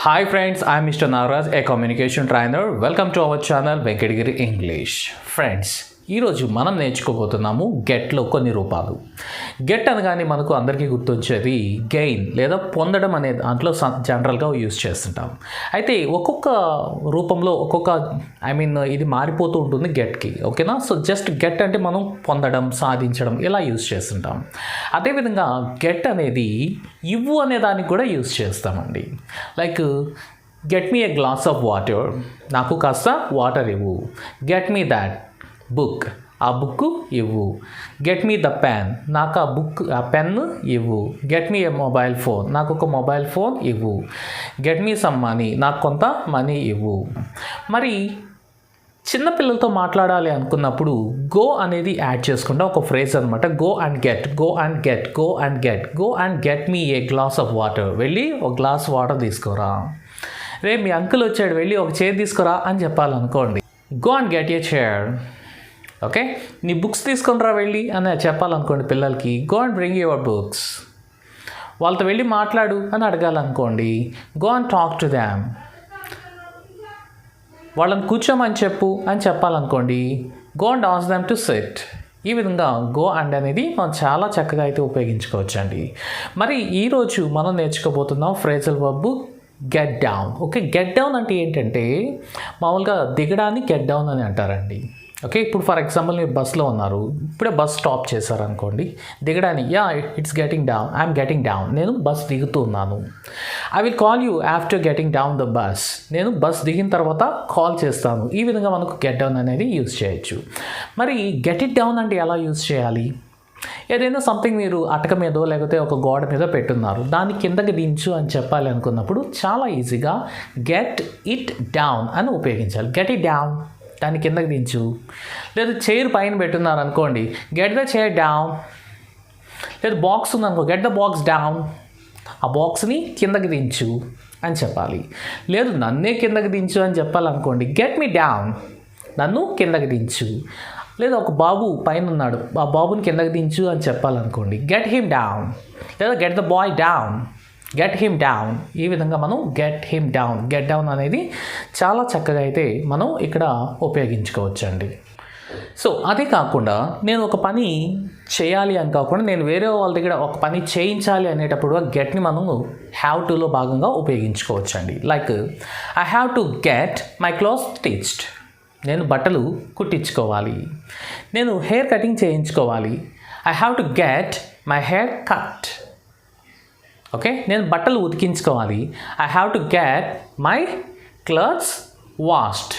Hi friends, I am Mr. Nagaraj, a communication trainer. Welcome to our channel Venkatagiri English. Friends, ఈరోజు మనం నేర్చుకోబోతున్నాము గెట్లో కొన్ని రూపాలు. Get అనగానే మనకు అందరికీ గుర్తొచ్చేది గెయిన్ లేదా పొందడం అనే దాంట్లో జనరల్గా యూజ్ చేస్తుంటాం. అయితే ఒక్కొక్క రూపంలో ఇది మారిపోతూ ఉంటుంది గెట్కి, ఓకేనా? సో జస్ట్ గెట్ అంటే మనం పొందడం, సాధించడం ఇలా యూజ్ చేస్తుంటాం. అదేవిధంగా గెట్ అనేది ఇవ్వు అనే దానికి కూడా యూజ్ చేస్తామండి. Like get me A glass of water, నాకు కాస్త వాటర్ ఇవ్వు. గెట్ మీ దాట్ బుక్, ఆ బుక్ ఇవ్వు. గెట్ మీ ద పెన్, నాకు ఆ పెన్ను ఇవ్వు. గెట్ మీ ఏ మొబైల్ ఫోన్, నాకు ఒక మొబైల్ ఫోన్ ఇవ్వు. గెట్ మీ సమ్ మనీ, నాకు కొంత మనీ ఇవ్వు. మరి చిన్నపిల్లలతో మాట్లాడాలి అనుకున్నప్పుడు గో అనేది యాడ్ చేసుకుంటే ఒక ఫ్రేజ్ అనమాట. Go and get, go and get, go and get, go and get me A glass of water, వెళ్ళి ఒక గ్లాస్ వాటర్ తీసుకురా. రేపు మీ అంకుల్ వచ్చాడు, వెళ్ళి ఒక చైర్ తీసుకురా అని చెప్పాలనుకోండి. Go and get a chair. Okay, నీ బుక్స్ తీసుకొని రా వెళ్ళి అని చెప్పాలనుకోండి పిల్లలకి. Go and bring your books. వాళ్ళతో వెళ్ళి మాట్లాడు అని అడగాలనుకోండి. Go and talk to them. వాళ్ళని కూర్చోమని చెప్పు అని చెప్పాలనుకోండి. Go and ask them to sit. ఈ విధంగా గో అండ్ అనేది మనం చాలా చక్కగా అయితే ఉపయోగించుకోవచ్చండి. మరి ఈరోజు మనం నేర్చుకోబోతున్నాం phrasal verb get down. Okay, get down అంటే ఏంటంటే మామూలుగా దిగడాన్ని గెట్ డౌన్ అని అంటారండి. ఓకే, ఇప్పుడు ఫర్ ఎగ్జాంపుల్ మీరు బస్లో ఉన్నారు, ఇప్పుడే బస్ స్టాప్ చేశారనుకోండి. దిగడానికి it's getting down, I'm getting down, నేను బస్ దిగుతూ ఉన్నాను. I will call you after getting down the bus, నేను బస్ దిగిన తర్వాత కాల్ చేస్తాను. ఈ విధంగా మనకు గెట్ డౌన్ అనేది యూజ్ చేయొచ్చు. మరి గెట్ ఇట్ డౌన్ అంటే ఎలా యూజ్ చేయాలి? ఏదైనా సంథింగ్ మీరు అటక మీదో లేకపోతే ఒక గోడ మీద పెట్టున్నారు, దాన్ని కిందకి దించు అని చెప్పాలి అనుకున్నప్పుడు చాలా ఈజీగా గెట్ ఇట్ డౌన్ అని ఉపయోగించాలి. గెట్ ఇట్ డౌన్, దాన్ని కిందకి దించు. లేదా చైర్ పైన పెట్టున్నారు అనుకోండి, గెట్ ద చైర్ డౌన్. లేదా బాక్స్ ఉందనుకో, గెట్ ద బాక్స్ డౌన్, ఆ బాక్స్ని కిందకి దించు అని చెప్పాలి. లేదు నన్నే కిందకి దించు అని చెప్పాలనుకోండి, గెట్ మీ డౌన్, నన్ను కిందకి దించు. లేదా ఒక బాబు పైన ఉన్నాడు, ఆ బాబుని కిందకి దించు అని చెప్పాలనుకోండి, గెట్ హిమ్ డౌన్. లేదా get the boy down, get him down. ఈ విధంగా మనం get him down, get down అనేది చాలా చక్కగా అయితే మనం ఇక్కడ ఉపయోగించుకోవచ్చండి. సో అదే కాకుండా నేను ఒక పని చేయాలి అని కాకుండా నేను వేరే వాళ్ళ దగ్గర ఒక పని చేయించాలి అనేటప్పుడు గెట్ని మనము హ్యావ్ టులో భాగంగా ఉపయోగించుకోవచ్చండి. Like I have to get my clothes stitched, నేను బట్టలు కుట్టించుకోవాలి. నేను హెయిర్ కటింగ్ చేయించుకోవాలి. I have to get my hair cut. Okay, నేను బట్టలు ఉతికించుకోవాలి. I have to get my clothes washed.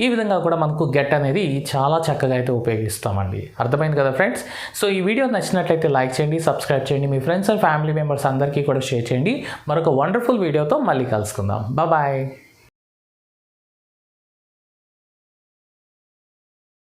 ఈ విధంగా కూడా మనకు గెట్ అనేది చాలా చక్కగా అయితే ఉపయోగిస్తామండి. అర్థమైంది కదా ఫ్రెండ్స్? సో ఈ వీడియో నచ్చినట్లయితే లైక్ చేయండి, సబ్స్క్రైబ్ చేయండి, మీ ఫ్రెండ్స్ అండ్ ఫ్యామిలీ మెంబర్స్ అందరికీ కూడా షేర్ చేయండి. మరొక వండర్ఫుల్ వీడియోతో మళ్ళీ కలుసుకుందాం. బాయ్.